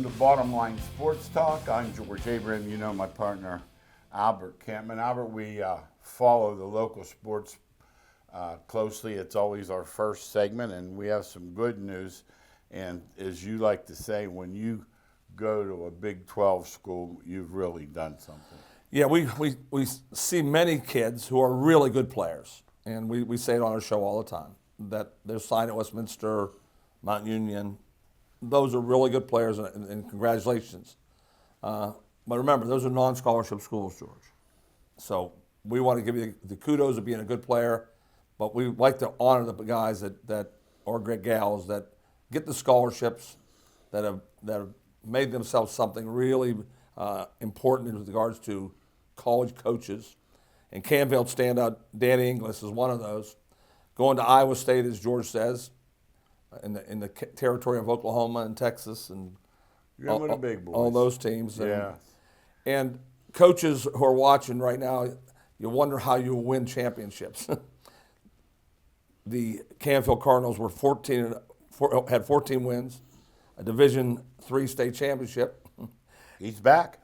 welcome to Bottom Line Sports Talk. I'm George Abraham. You know my partner, Albert Campman. Albert, we follow the local sports closely. It's always our first segment, and we have some good news. And as you like to say, when you go to a Big 12 school, you've really done something. Yeah, we see many kids who are really good players, and we say it on our show all the time, that they're signed at Westminster, Mount Union. Those are really good players, and congratulations. But remember, those are non-scholarship schools, George. So we want to give you the kudos of being a good player, but we like to honor the guys or gals that get the scholarships, that have made themselves something really important in regards to college coaches. And Canville standout Danny Inglis is one of those. Going to Iowa State, as George says, in the territory of Oklahoma and Texas and the big boys. All those teams. Yeah. And coaches who are watching right now, you wonder how you will win championships. The Canfield Cardinals were had 14 wins, a Division III state championship. He's back.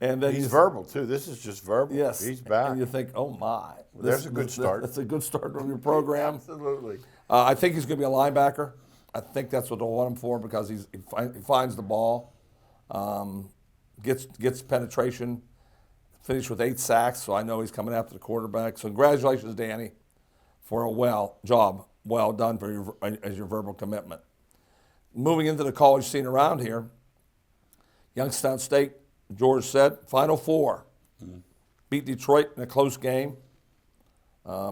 And then he's verbal, too. This is just verbal. Yes. He's back. And you think, oh, my. There's a good start. That's a good start of your program. Absolutely. I think he's going to be a linebacker. I think that's what they'll want him for because he finds the ball, gets penetration, finished with 8 sacks, so I know he's coming after the quarterback. So congratulations, Danny, for a job well done for your verbal commitment. Moving into the college scene around here, Youngstown State, George said, Final Four. Mm-hmm. Beat Detroit in a close game.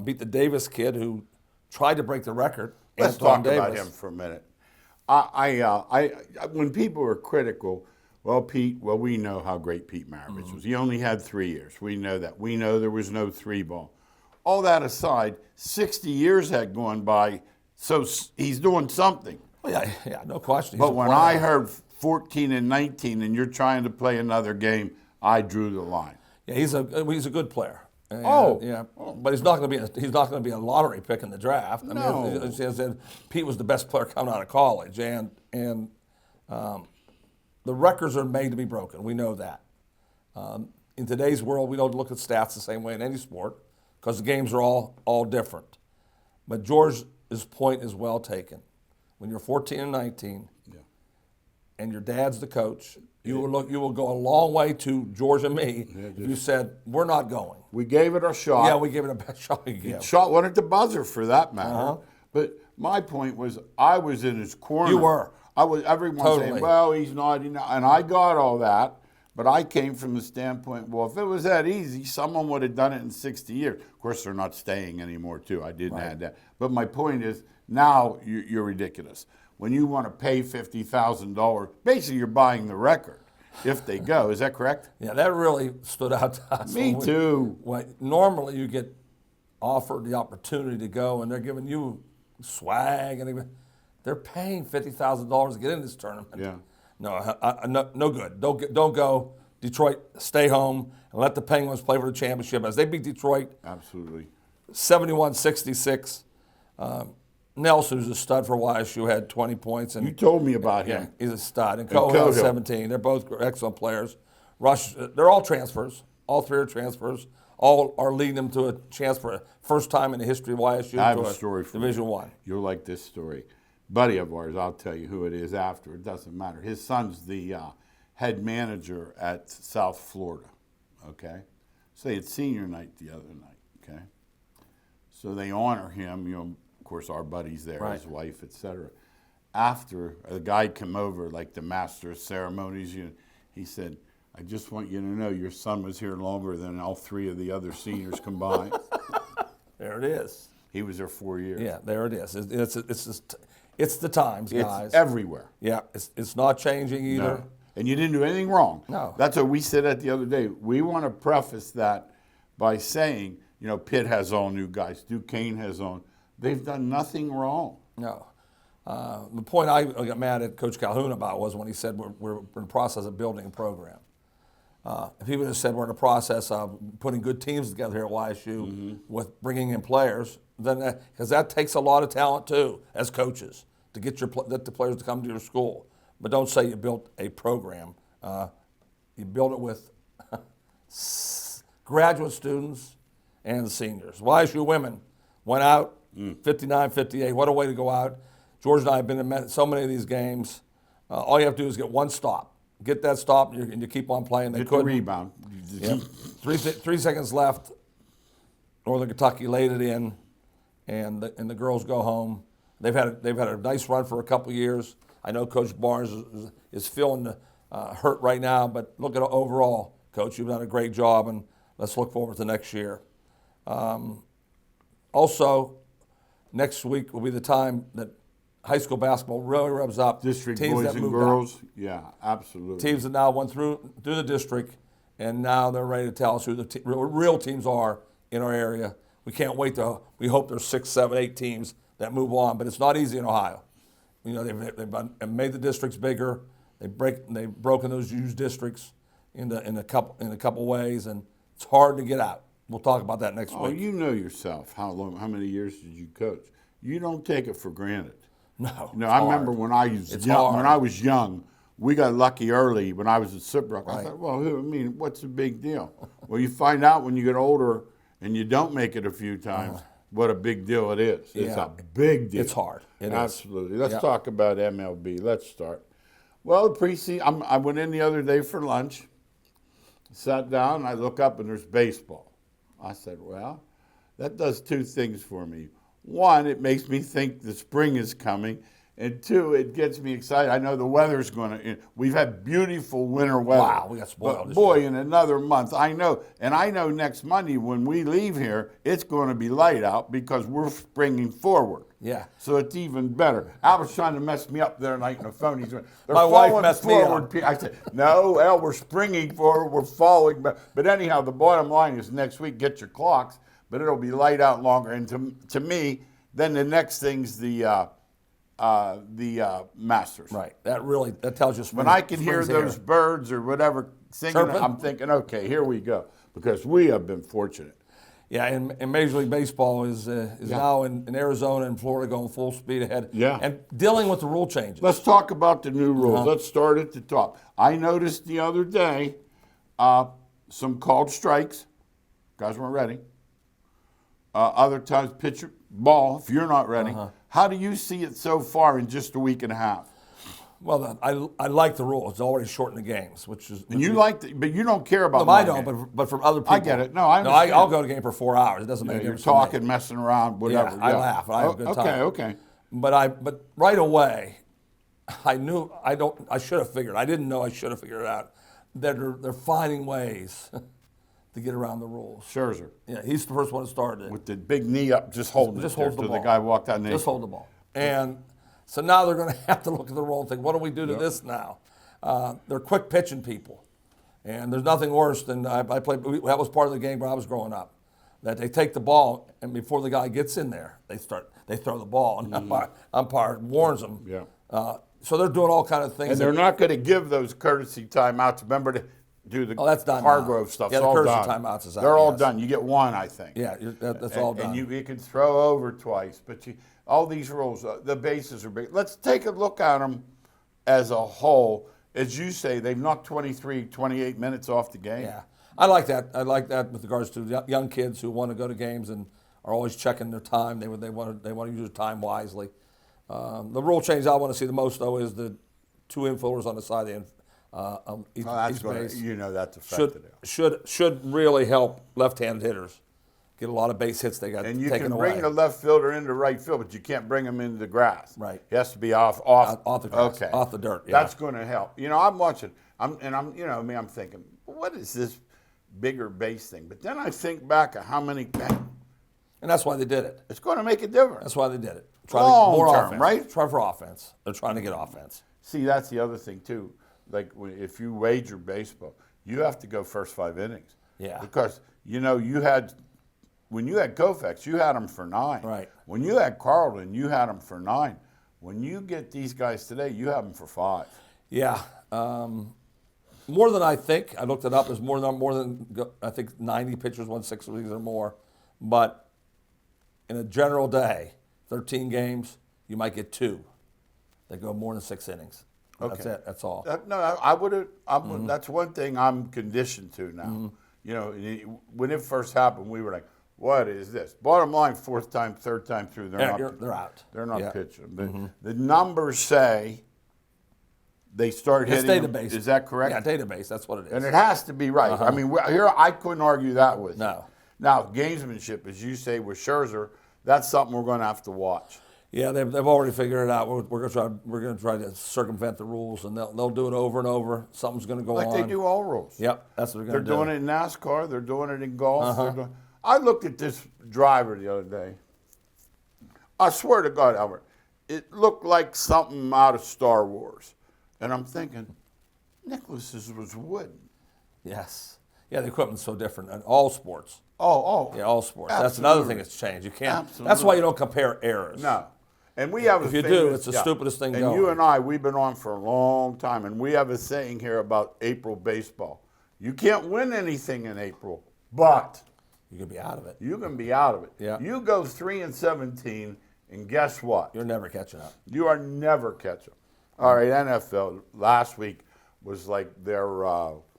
Beat the Davis kid who tried to break the record. Let's talk about him for a minute. When people are critical, we know how great Pete Maravich was. He only had 3 years. We know that. We know there was no 3-ball. All that aside, 60 years had gone by, so he's doing something. Oh, yeah, no question. But when I heard 14 and 19 and you're trying to play another game, I drew the line. Yeah, he's a good player. But he's not going to be a lottery pick in the draft. No. I mean, Pete was the best player coming out of college, and the records are made to be broken. We know that. In today's world, we don't look at stats the same way in any sport because the games are all different. But George's point is well taken. When you're 14 and 19, and your dad's the coach, you will go a long way to George and me if you said, we're not going. We gave it a shot. Yeah, we gave it a best shot we gave. Shot one at the buzzer for that matter. But my point was I was in his corner. You were. Everyone Totally. saying, well, he's not, and I got all that. But I came from the standpoint, well, if it was that easy, someone would have done it in 60 years. Of course, they're not staying anymore, too. I didn't add that. But my point is, now you're ridiculous. When you want to pay $50,000, basically you're buying the record if they go. Is that correct? Yeah, that really stood out to us. Me too. Normally you get offered the opportunity to go, and they're giving you swag, and they're paying $50,000 to get in this tournament. Yeah. No good. Don't go. Detroit, stay home and let the Penguins play for the championship. As they beat Detroit, absolutely, 71-66. Nelson, who's a stud for YSU, had 20 points. And you told me about him. He's a stud. And Cohill, 17. They're both excellent players. Rush, they're all transfers. All 3 are transfers. All are leading them to a chance for a first time in the history of YSU I have a story for Division I. You'll like this story. Buddy of ours, I'll tell you who it is after. It doesn't matter. His son's the head manager at South Florida, okay? So they had senior night the other night, okay? So they honor him, of course, our buddy's there, right. His wife, etc. After, a guy came over, like the master of ceremonies, he said, I just want you to know your son was here longer than all 3 of the other seniors combined. There it is. He was there 4 years. Yeah, there it is. It's the times, guys. It's everywhere. Yeah, it's not changing either. No. And you didn't do anything wrong. No. That's what we said at the other day. We want to preface that by saying, Pitt has all new guys. Duquesne has all. They've done nothing wrong. No. The point I got mad at Coach Calhoun about was when he said we're in the process of building a program. If he would have said we're in the process of putting good teams together here at YSU with bringing in players, then because that takes a lot of talent too as coaches to get the players to come to your school. but don't say you built a program. You built it with graduate students and seniors. YSU women went out 59-58. What a way to go out. George and I have been in so many of these games. All you have to do is get one stop. Get that stop, and you keep on playing. They Get the couldn't. rebound. Yep. 3 seconds left. Northern Kentucky laid it in, and the girls go home. They've had a nice run for a couple of years. I know Coach Barnes is feeling hurt right now, but look at overall, Coach, you've done a great job, and let's look forward to next year. Also, next week will be the time that high school basketball really revs up. District teams boys that and moved girls. out. Yeah, absolutely. Teams that now went through the district, and now they're ready to tell us who the real teams are in our area. We can't wait we hope there's 6, 7, 8 teams that move on, but it's not easy in Ohio. You know, they've made the districts bigger. They've broken those huge districts in a couple ways, and it's hard to get out. We'll talk about that next Oh, week. you know yourself. How many years did you coach? You don't take it for granted. No, No, it's I hard. remember when I was young. We got lucky early when I was at Sipbrook. Right. I thought, well, what's the big deal? Well, you find out when you get older and you don't make it a preseason times what a big deal it is. It's Yeah. a big deal. It's hard. It is. Absolutely. Let's Yep. talk about MLB. Let's start. Well, preseason. I went in the other day for lunch. Sat down. I look up and there's baseball. I said, well, that does two things for me. One, it makes me think the spring is coming. And two, it gets me excited. I know the weather's going to. We've had beautiful winter weather. Wow, we got spoiled But this boy, year. in another month, I know. And I know next Monday when we leave here, it's going to be light out because we're springing forward. Yeah. So it's even better. Al was trying to mess me up the other night on the phone. He's going, they're My wife falling messed me forward. up. I said, no, Al, we're springing forward. We're falling. But anyhow, the bottom line is next week, get your clocks, but it'll be light out longer. And to me, then the next thing's the Masters. Right. That tells you spring. When I can hear spring's those here. birds or whatever singing, Chirping. I'm thinking, okay, here we go. Because we have been fortunate. Yeah, and Major League Baseball is now in Arizona and Florida going full speed ahead. Yeah. And dealing with the rule changes. Let's talk about the new rules. Uh-huh. Let's start at the top. I noticed the other day some called strikes. Guys weren't ready. Other times, pitcher, ball, if you're not ready. Uh-huh. How do you see it so far in just a week and a half? Well, I like the rule. It's already shortened the games, which is. And you like it, but you don't care about No, I my don't, game. but from other people. I get it. No, I understand. I'll go to a game for 4 hours. It doesn't make Yeah, a you're difference to me. talking, messing around, whatever. Yeah, I laugh. I have a good time. Okay. But right away, I should have figured. I didn't know I should have figured it out. That they're finding ways to get around the rules. Scherzer. Yeah, he's the first one that started it. With the big knee up, just holding Just it there holds the till ball. the guy walked out. Just hold the ball. And so now they're going to have to look at the rule and think, what do we do to this now? They're quick pitching people. And there's nothing worse than I played. That was part of the game when I was growing up. That they take the ball, and before the guy gets in there, they throw the ball, and umpire warns them. Yeah. So they're doing all kind of things. And they're not going to give those courtesy timeouts. Remember to do the that's done Hargrove now. stuff. Yeah, It's the all courtesy done. timeouts is out, They're all yes. done. You get one, I think. Yeah, that's all done. And you can throw over twice. But all these rules, the bases are big. Let's take a look at them as a whole. As you say, they've knocked 23, 28 minutes off the game. Yeah, I like that. I like that with regards to young kids who want to go to games and are always checking their time. They want to use their time wisely. The rule change I want to see the most though is the 2 infielders on the side of each That's base. that's affected it. Should really help left-handed hitters get a lot of base hits they got And you taken can away. bring the left fielder into right field, but you can't bring him into the grass. Right. He has to be off the grass, okay. off the dirt. Yeah. That's going to help. I'm watching. I'm I'm thinking, what is this bigger base thing? But then I think back of how many. And that's why they did it. It's going to make a difference. That's why they did it. Long more term, offense. right? Try for offense. They're trying to get offense. See, that's the other thing too. Like if you wager baseball, you have to go first 5 innings. Yeah. Because when you had Koufax, you had them for 9. Right. When you had Carlton, you had them for 9. When you get these guys today, you have them for 5. Yeah. More than I think. I looked it up. There's more than I think 90 pitchers won 6 leagues or more. But in a general day, 13 games, you might get 2 that go more than 6 innings. That's it. That's all. No, I would have. That's one thing I'm conditioned to now. You know, when it first happened, we were like, "What is this?" Bottom line, fourth time, third time through, they're out. They're not pitching. The numbers say they start It's hitting. database. Is that correct? Yeah, database. That's what it is. And it has to be right. I mean, here I couldn't argue that with you. No. Now, gamesmanship, as you say, with Scherzer, that's something we're going to have to watch. Yeah, they've already figured it out. We're going to try to circumvent the rules, and they'll do it over and over. Something's going to go on. Like they do all rules. Yep, that's what they're going to do. They're doing it in NASCAR. They're doing it in golf. I looked at this driver the other day. I swear to God, Albert, it looked like something out of Star Wars. And I'm thinking, Nicholas's was wooden. Yes. Yeah, the equipment's so different in all sports. Oh. Yeah, all sports. Absolutely. That's another thing that's changed. You can't. Absolutely. That's why you don't compare eras. No. And we have If you do, it's the stupidest thing and going. you and I, we've been on for a long time, and we have a saying here about April baseball. You can't win anything in April, but You can be out of it. you can be out of it. Yeah. You go 3-17, and guess what? You're never catching up. You are never catching. All right, NFL last week was like their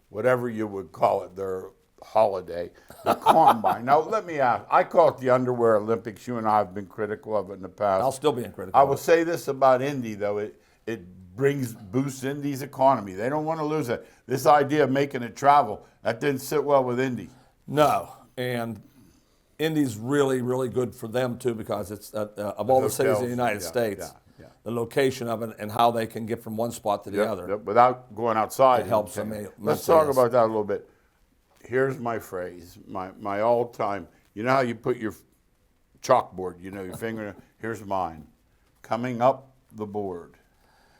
whatever you would call it, their holiday, the combine. Now let me ask. I call it the Underwear Olympics. You and I have been critical of it in the past. I'll still be critical. I will say this about Indy though: it boosts Indy's economy. They don't want to lose it. This idea of making it travel that didn't sit well with Indy. No, and Indy's really, really good for them too because it's of all the cities in the United States. The location of it and how they can get from one spot to the other. Yep, without going outside. It helps them. Let's talk about that a little bit. Here's my phrase, my all-time. You know how you put your chalkboard, you know, your finger. Here's mine. Coming up the board.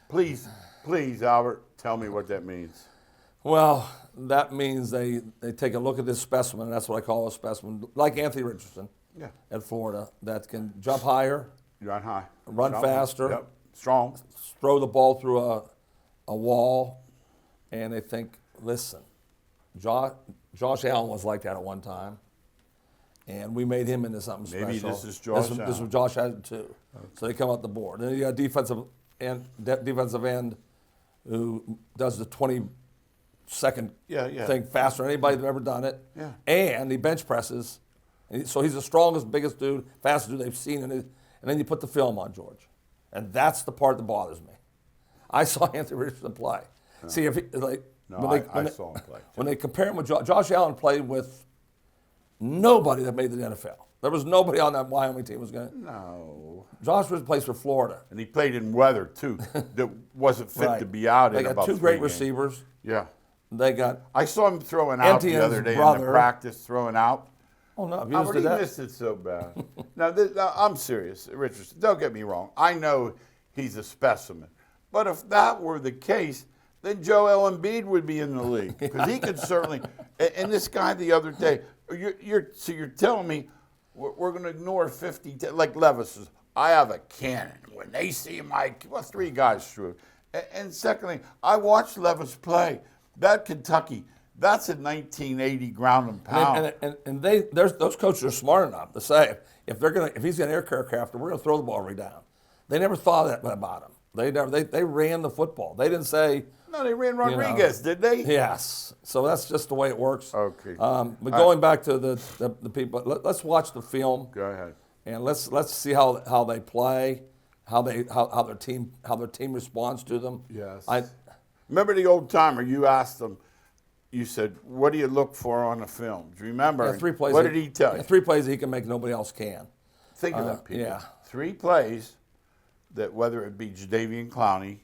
Please, Albert, tell me what that means. Well, that means they take a look at this specimen, and that's what I call a specimen, like Anthony Richardson at Florida, that can jump higher, Run high. run faster, Yep. Strong. throw the ball through a wall, and they think, listen, Josh Allen was like that at one time, and we made him into something special. Maybe this is Josh This Allen. was Josh Allen too. Okay. So they come up the board. And then you got defensive end who does the 20-second thing faster than anybody that's ever done it. Yeah. And he bench presses. So he's the strongest, biggest dude, fastest dude they've seen. And then you put the film on George. And that's the part that bothers me. I saw Anthony Richardson play. See, if he, like, I saw him play. when they compare him with Josh Allen played with nobody that made the NFL. There was nobody on that Wyoming team was going to. No. Josh was plays for Florida. And he played in weather, too, that wasn't fit to be out They in got about two 3 great games. receivers. Yeah. They got. I saw him throwing out the other day in the practice, throwing out. Oh, no. I already missed it so bad. Now, I'm serious, Richardson. Don't get me wrong. I know he's a specimen. But if that were the case, then Joel Embiid would be in the league because he could certainly. And this guy the other day, you're telling me we're going to ignore 50 like Levis says. I have a cannon. When they see my 3 guys threw it. And secondly, I watched Levis play. That Kentucky. That's a 1980 ground and pound. And those coaches are smart enough to say if he's an aircraft crafter, we're going to throw the ball right down. They never thought that about him. They ran the football. They didn't say. No, they ran Rodriguez, did they? Yes. So that's just the way it works. Okay. But going back to the people, let's watch the film. Go ahead. And let's see how they play, how their team responds to them. Yes. Remember the old timer? You asked them. You said, "What do you look for on the film?" Do you remember? Yeah, 3 plays. What did he tell you? 3 plays that he can make nobody else can. Think of that, people. Yeah. 3 plays that whether it be Jadeveon Clowney,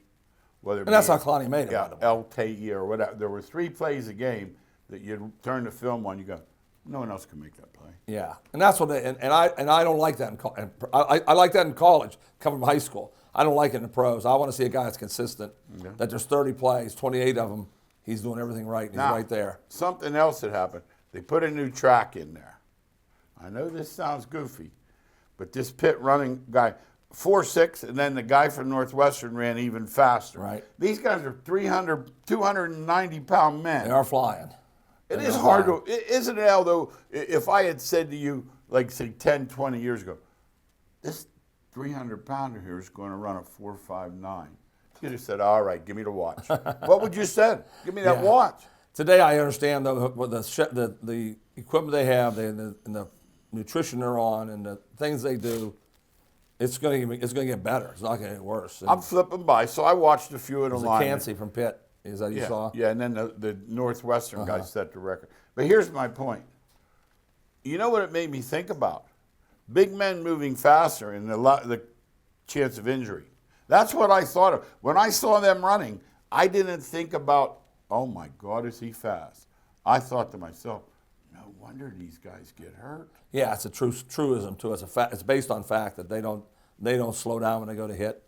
whether it And that's how Clowney made it. yeah, LTE or whatever. There were 3 plays a game that you'd turn the film on. You go, no one else can make that play. Yeah, and that's what I don't like that I like that in college, coming from high school. I don't like it in the pros. I want to see a guy that's consistent. Yeah. That there's 30 plays, 28 of them. He's doing everything right, and he's right there. Something else that happened. They put a new track in there. I know this sounds goofy, but this pit running guy, 4.6, and then the guy from Northwestern ran even faster. Right. These guys are 300, 290-pound men. They are flying. It is hard to, isn't it, Aldo, if I had said to you, like, say, 10, 20 years ago, this 300-pounder here is going to run a 4.59. You'd have said, all right, give me the watch. What would you say? Give me that Yeah. watch. Today, I understand though what the equipment they have, and the nutrition they're on, and the things they do. It's going to get better. It's not going to get worse. And I'm flipping by, so I watched a few of the linemen. Cansey from Pitt. Is that you saw? Yeah, and then the Northwestern guy set the record. But here's my point. You know what it made me think about? Big men moving faster and the chance of injury. That's what I thought of. When I saw them running, I didn't think about, oh my God, is he fast? I thought to myself, no wonder these guys get hurt. Yeah, it's a truism too. It's a fact. It's based on fact that they don't slow down when they go to hit.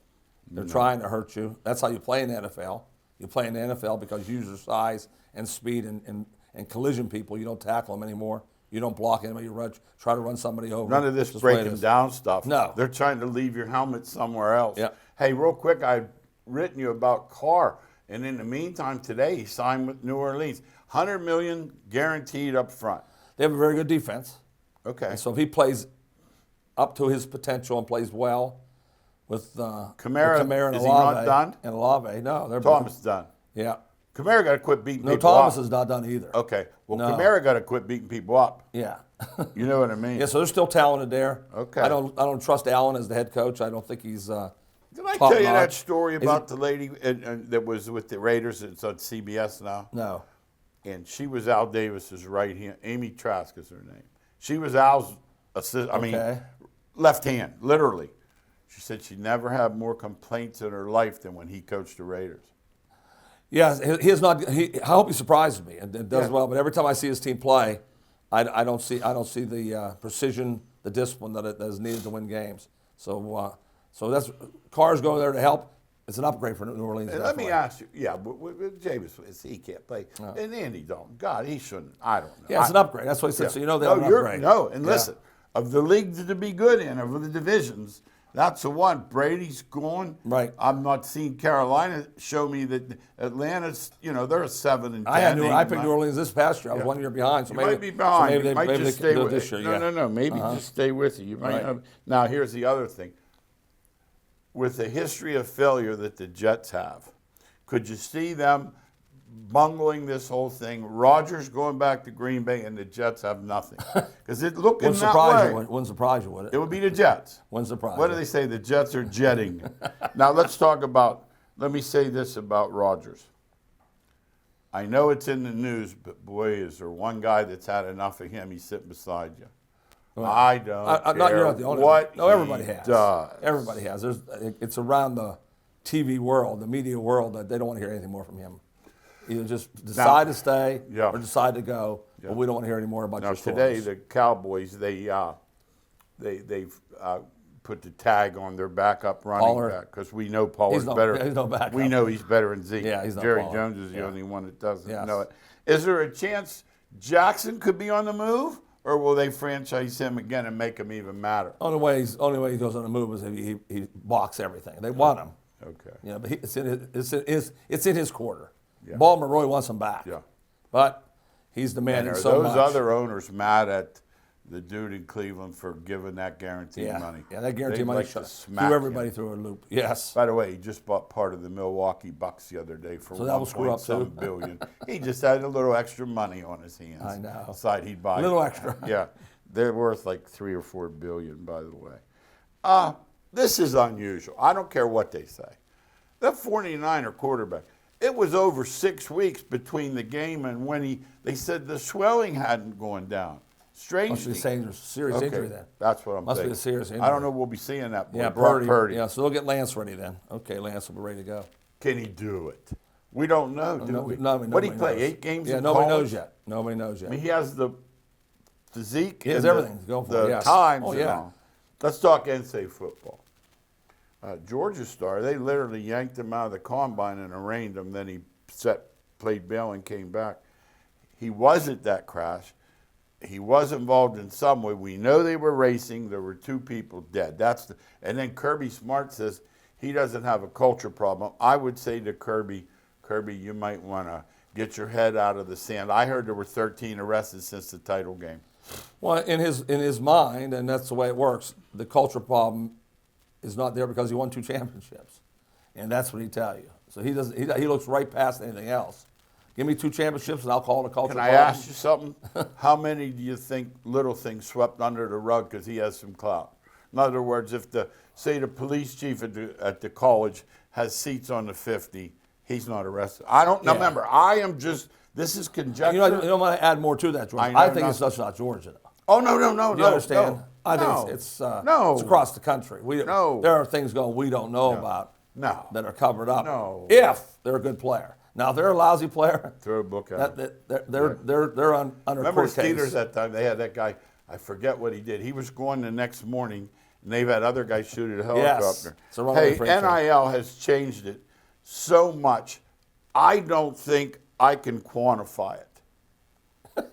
They're trying to hurt you. That's how you play in the NFL. You play in the NFL because you use your size and speed and collision people. You don't tackle them anymore. You don't block anybody. You try to run somebody over. None of this Just the way it breaking is. down stuff. No. They're trying to leave your helmet somewhere else. Yeah. Hey, real quick, I've written you about Carr. And in the meantime, today he signed with New Orleans. $100 million guaranteed up front. They have a very good defense. Okay. And so if he plays up to his potential and plays well with Kamara, and is he not done? And Olave, no, they're Thomas done. Yeah. Kamara got to quit beating No, people Thomas up. is not done either. Okay. Well, No. Kamara got to quit beating people up. Yeah. You know what I mean? Yeah, so they're still talented there. Okay. I don't trust Allen as the head coach. I don't think he's Did I top tell you that notch. story about the lady that was with the Raiders? It's on CBS now. No. And she was Al Davis's right hand. Amy Trask is her name. She was Al's assistant. Okay. Left hand, literally. She said she never had more complaints in her life than when he coached the Raiders. Yeah, he is not. I hope he surprises me and does Yeah. well. But every time I see his team play, I don't see the precision, the discipline that is needed to win games. So that's Carr's going there to help. It's an upgrade for New Orleans. And let me definitely. ask you, with Jameis, he can't play. And Andy Dalton, God, he shouldn't. I don't know. Yeah, it's an upgrade. That's what he said. Yeah. So you know they're an upgrade. And Yeah. listen, of the leagues to be good in, of the divisions, that's the one. Brady's gone. Right. I'm not seeing Carolina show me that Atlanta's, they're a 7 and 10. I picked New Orleans this past year. I was 1 year behind. So You maybe, might be behind. So maybe You might maybe just they stay do it with this year. Yeah. No. Maybe just stay with you. You might Right. have. Now, here's the other thing. With the history of failure that the Jets have, could you see them bungling this whole thing? Rodgers going back to Green Bay and the Jets have nothing. Because it looking Wouldn't that surprise way. you. Wouldn't surprise you, would It it? would be the Jets. Wouldn't surprise What do you. they say? The Jets are jetting. Now let's talk about. Let me say this about Rodgers. I know it's in the news, but boy, is there one guy that's had enough of him? He's sitting beside you. I don't care Not you're not the only what one. No, everybody he has. does. Everybody has. It's around the TV world, the media world, that they don't want to hear anything more from him. Either just decide to stay Yeah. or decide to go, Yeah. but we don't want to hear any more about Now your today, stories. the Cowboys they've put the tag on their backup running Pollard. back because we know Pollard's He's no- better. he's no backup. We know he's better than Zeke. Yeah, he's not Jerry Pollard. Jones is the Yeah. only one that doesn't Yes. know it. Is there a chance Jackson could be on the move, or will they franchise him again and make him even matter? Only way he goes on the move is if he blocks everything. They want him. Okay. Yeah, but it's in his quarter. Yeah. Baltimore really wants him back. Yeah. But he's And demanding are so those much. other owners mad at the dude in Cleveland for giving that guaranteed money? Yeah, that guarantee They'd money like to threw smack everybody him. through a loop. Yes. By the way, he just bought part of the Milwaukee Bucks the other day for So that will screw up, too. $1.7 billion. He just had a little extra money on his hands. I know. Decided he'd buy A little extra. Yeah, they're worth like $3 or $4 billion, by the way. This is unusual. I don't care what they say. That 49er quarterback. It was over 6 weeks between the game and when they said the swelling hadn't gone down. Strange. Must be saying there's a serious injury then. That's what I'm Must be thinking. a serious I injury. don't know. We'll be seeing that. Yeah, Brock Purdy. Yeah, so they'll get Lance ready then. Okay, Lance will be ready to go. Can he do it? We don't know, do we? Nobody What did he play? knows. 8 games Yeah, in nobody college? knows yet. Nobody knows yet. I mean, he has the physique. He has and everything to go for it, The yes. times. Oh, and yeah. all. Let's talk NCAA football. Georgia Star, they literally yanked him out of the combine and arraigned him. Then he played bail and came back. He wasn't that crash. He was involved in some way. We know they were racing. There were 2 people dead. And then Kirby Smart says he doesn't have a culture problem. I would say to Kirby, you might want to get your head out of the sand. I heard there were 13 arrested since the title game. Well, in his mind, and that's the way it works, the culture problem is not there because he won 2 championships. and that's what he tell you. So he doesn't. He looks right past anything else. Give me 2 championships, and I'll call it a culture Can I problem. ask you something? How many do you think little things swept under the rug because he has some clout? In other words, if say the police chief at the college has seats on the 50, he's not arrested. I don't know. Yeah. Remember, I am just, this is conjecture. You don't want to add more to that, George. I know I think not- it's just not Georgia, though. Oh, no. You understand? No, I think no, it's no. it's across the country. No. There are things going we don't know about No. that are covered up. No. If they're a good player. Now, if they're a lousy player, Throw a book at him. they're under Remember court case. Steelers that time? They had that guy, I forget what he did. He was going the next morning, and they've had other guys shoot at a helicopter. It's a runaway Hey, franchise. NIL has changed it so much, I don't think I can quantify it.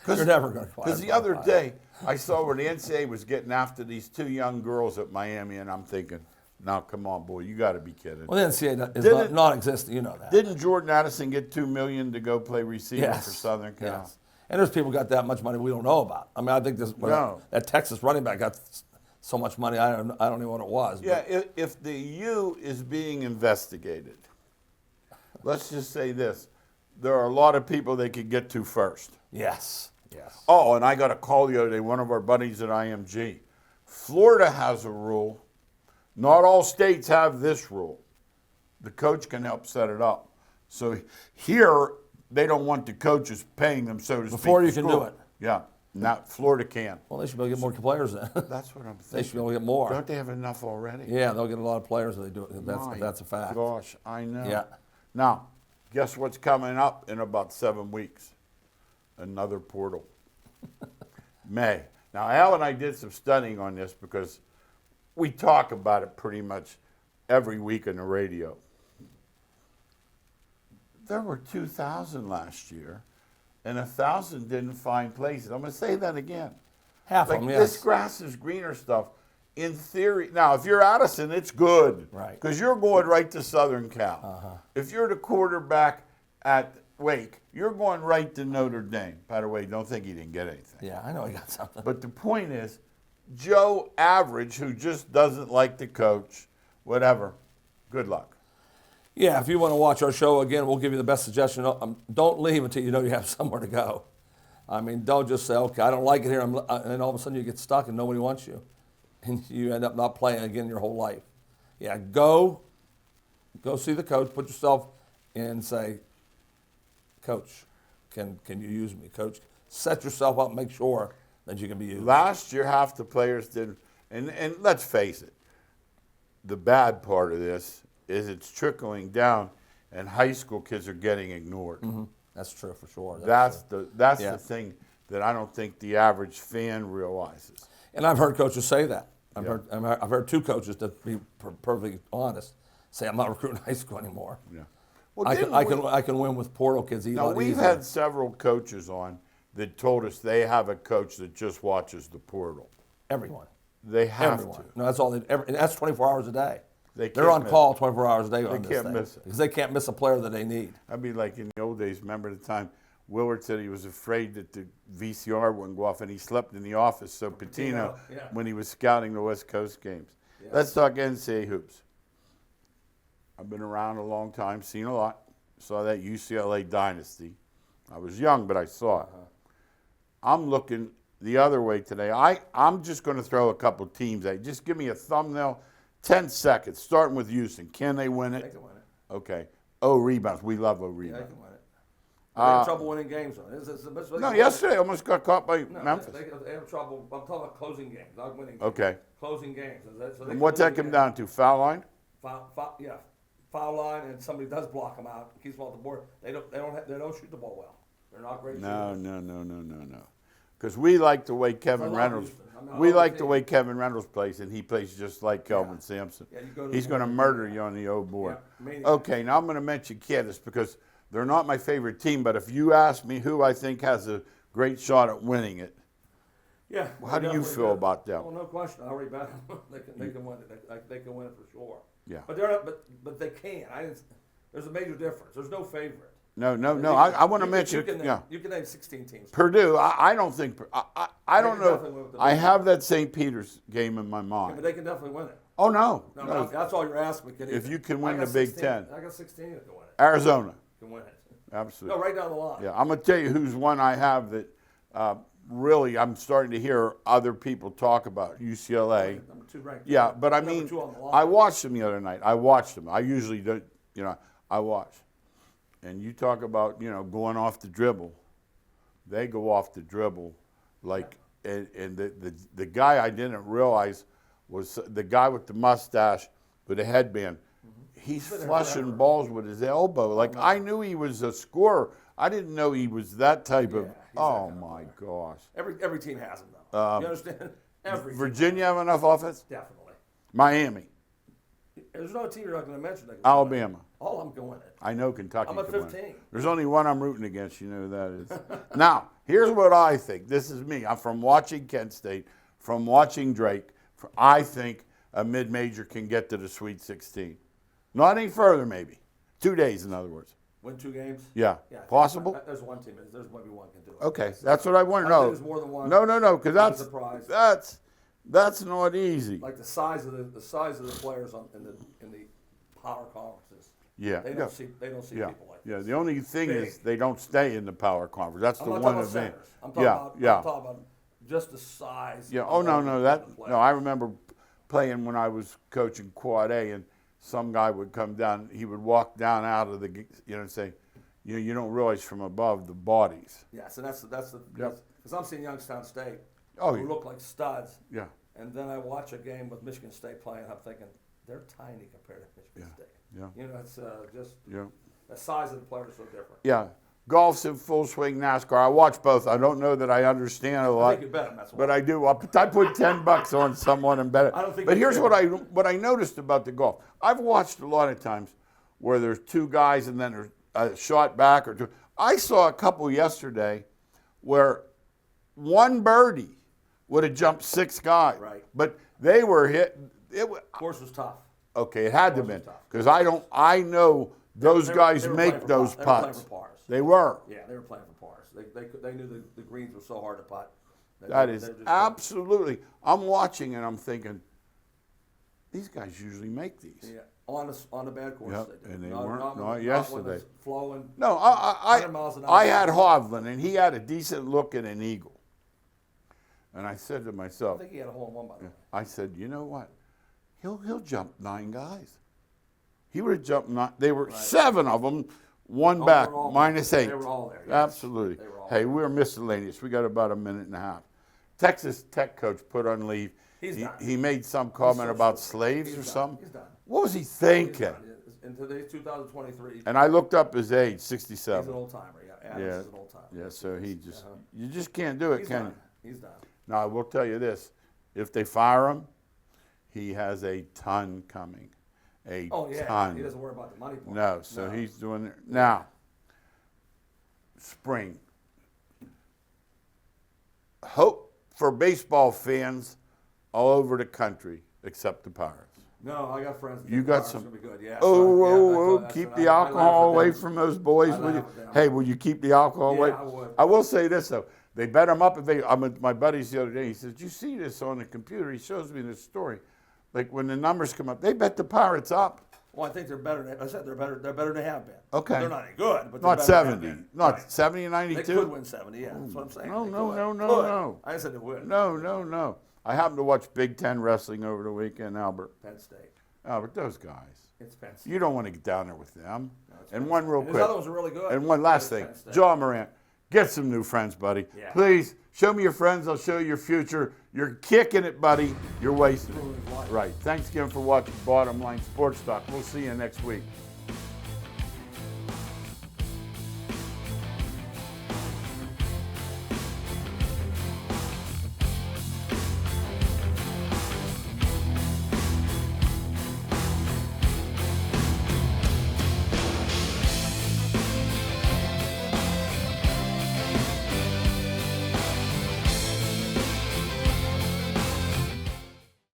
You're never going to quantify Because the other day, I saw where the NCAA was getting after these 2 young girls at Miami, and I'm thinking, now, come on, boy, you got to be kidding. Well, the NCAA is Didn't- non-existent. You know that. Didn't Jordan Addison get $2 million to go play receiver for Southern Cal? Yes. And there's people got that much money we don't know about. I mean, I think that Texas running back got so much money. I don't even know what it was. Yeah, if the U is being investigated, let's just say this: there are a lot of people they could get to first. Yes. Oh, and I got a call the other day. One of our buddies at IMG, Florida has a rule. Not all states have this rule. The coach can help set it up. So here, they don't want the coaches paying them, so to speak. Before you can do it. Yeah, not Florida can. Well, they should be able to get more players then. That's what I'm thinking. They should be able to get more. Don't they have enough already? Yeah, they'll get a lot of players if they do it. My That's a fact. Gosh, I know. Yeah. Now, guess what's coming up in about 7 weeks? Another portal. May. Now, Al and I did some studying on this because we talk about it pretty much every week on the radio. There were 2,000 last year, and 1,000 didn't find places. I'm going to say that again. Half Like of them, yes. this grass is greener stuff. In theory, now if you're Addison, it's good, Right. Because you're going right to Southern Cal. If you're the quarterback at Wake, you're going right to Notre Dame. By the way, don't think he didn't get anything. Yeah, I know he got something. But the point is, Joe Average, who just doesn't like the coach, whatever, good luck. Yeah, if you want to watch our show again, we'll give you the best suggestion. Don't leave until you know you have somewhere to go. I mean, don't just say, okay, I don't like it here, and then all of a sudden you get stuck and nobody wants you. And you end up not playing again your whole life. Yeah, go see the coach, put yourself in and say, Coach, can you use me? Coach, set yourself up, make sure that you can be used. Last year, half the players didn't, and let's face it, the bad part of this is it's trickling down, and high school kids are getting ignored. Mm-hmm. That's true for sure. That's true. the thing that I don't think the average fan realizes. And I've heard coaches say that. I've heard 2 coaches, to be perfectly honest, say I'm not recruiting high school anymore. Yeah. Well, I can win with portal kids. Now, we've had several coaches on that told us they have a coach that just watches the portal. Everyone. They have Everyone. to. No, that's all. And that's 24 hours a day. They They're can't on miss call it. 24 hours a day on this can't thing. miss it. Because they can't miss a player that they need. I'd be like in the old days. Remember the time Willard said he was afraid that the VCR wouldn't go off, and he slept in the office. So Patino, yeah. when he was scouting the West Coast games. Yeah. Let's talk NCAA hoops. I've been around a long time, seen a lot. Saw that UCLA dynasty. I was young, but I saw it. I'm looking the other way today. I'm just going to throw a couple teams at you. Just give me a thumbnail, 10 seconds, starting with Houston. Can they win it? They can win it. Okay. O rebounds. We love O Yeah, they rebounds. can win it. They have trouble winning games. No, yesterday I almost got caught by Memphis. They have trouble. I'm talking about closing games, not winning games. Okay. Closing games. And what's that come down to? Foul line? Foul line, and somebody does block them out, keeps them off the board. They don't shoot the ball well. They're not great shooters. No. Because we like the way Kevin love Reynolds. Houston. We like the way Kevin Reynolds plays, and he plays just like Kelvin Sampson. Yeah, you go to He's the going to board. murder you on the O board. Yeah, maniac. Okay, now I'm going to mention Kansas because they're not my favorite team, but if you ask me who I think has a great shot at winning it, Yeah. how do you feel about them? Well, no question. I already bet them. They can win it. They can win it for sure. Yeah. But they're not. But they can. There's a major difference. There's no favorite. No. You I want to can- mention. You can, name, Yeah. you can name 16 teams. Purdue. I don't think. I don't They can definitely win know. with the I Big have that St. Peter's game in my But mind. they can definitely win it. Oh no. No, that's all you're asking me. If you can win I got the Big 16 Ten. I got 16 that can win it. Arizona. Can win it. Absolutely. No, right down the line. Yeah, I'm gonna tell you who's one I have that really I'm starting to hear other people talk about. UCLA. Number 2 ranked. Yeah, but I Number mean, 2 on the line. I watched them the other night. I watched them. I usually don't. I watch. And you talk about going off the dribble. They go off the dribble like, and the guy I didn't realize was the guy with the mustache with the headband. He's flushing balls with his elbow. Like, I knew he was a scorer. I didn't know he was that type of. he's Oh that kind of my player. gosh. Every team has them though. You understand? Every team. Virginia have enough offense? Definitely. Miami, There's no team you're not going to mention. That can Alabama. win it. All I'm going it. I know Kentucky. I'm at can win. 15. There's only one I'm rooting against. You know who that is. Now, here's what I think. This is me. I'm from watching Kent State, from watching Drake. I think a mid-major can get to the Sweet 16. Not any further, maybe. 2 days, in other words. Win 2 games. Yeah. Yeah, Possible? There's one team. There's maybe one can do it. Okay, that's what I want to I know. think there's more than one. No, because I'm surprised. that's not easy. Like the size of the players in the power conferences. Yeah. They don't see people like Yeah, this. the only thing Big. is they don't stay in the power conference. That's I'm the not one talking about event. centers. I'm talking Yeah. I'm talking about just the size. Yeah. of Oh no, the no, players. no. I remember playing when I was coaching Quad A, and some guy would come down. He would walk down out of the, and say, you don't realize from above the bodies. Yes, and that's the Yep. because I'm seeing Youngstown State Oh, who yeah. look like studs, Yeah. and then I watch a game with Michigan State playing. I'm thinking they're tiny compared to Michigan State. Yeah. It's just Yeah. the size of the players is so different. Yeah. Golf's in full swing. NASCAR. I watch both. I don't know that I understand a I lot. think you bet them. That's why. But I do. I put $10 on someone and bet it. I don't think But you here's can. what I noticed about the golf. I've watched a lot of times where there's 2 guys and then there's a shot back or 2. I saw a couple yesterday where one birdie would have jumped 6 guys. Right. But they were hit. course was tough. Okay, it had to have been Course was tough. because I know those They were- guys they were make playing for those par. They were playing putts. for pars. They were. Yeah, they were playing for pars. They knew the greens were so hard to putt. That is They're just- absolutely. I'm watching and I'm thinking, these guys usually make these. Yeah, on a bad course. Yep, They did. and they Not- weren't- not not when yesterday. it's flowing. No, 100 miles an hour. I had Hovland, and he had a decent look at an eagle. And I said to I myself, think he had a hole in one by the way. I said, you know what? He'll jump 9 guys. He would have jumped 9. They were 7 of them, one Oh, back, they were all minus there. 8. They were all there, yes. Absolutely. They were all Hey, we're miscellaneous. We got about a minute and a half. Texas Tech coach put on leave. He's done. He made some comment so about stupid. slaves He's or done. something. He's done. What was he He's thinking? done. In today's 2023, And I looked up his age, he's 67. an old timer. Yeah, Adams Yeah. is an old timer. Yeah, so he just, you just can't do it, He's can done. you? He's done. Now, I will tell you this. If they fire him, he has a ton coming. A Oh yeah, ton. he doesn't worry about the money part. No, so No. he's doing it. Now, spring. Hope for baseball fans all over the country, except the Pirates. No, I got friends. that You think the got Pirates some. are gonna be good. Yeah. Oh, that's keep what the I laugh alcohol at away them. from those boys, I will you? laugh at them. Hey, will you keep the alcohol Yeah, away? I would. I will say this though. They bet them up if they. I'm with my buddies the other day. He says, "Did you see this on the computer?" He shows me this story. Like when the numbers come up, they bet the Pirates up. Well, I think they're better. I said they're better. They're better than they have been. Okay. They're not any good, but they're Not better than they have 70. been. Not Right. 70 and They 92. could win 70. Yeah, that's what I'm saying. No, They no, could. no, no, Could. no. I said they would. No. I happened to watch Big Ten wrestling over the weekend, Albert. Penn State. Albert, those guys. It's Penn State. You don't want to get down there with them. it's And Penn one State. real And quick. his other ones are really good. And one last It's thing. Penn State. John Morant, get some new friends, buddy. Yeah. Please, show me your friends. I'll show you your future. You're kicking it, buddy. You're wasting Ruined his it. life. Right. Thanks again for watching Bottom Line Sports Talk. We'll see you next week.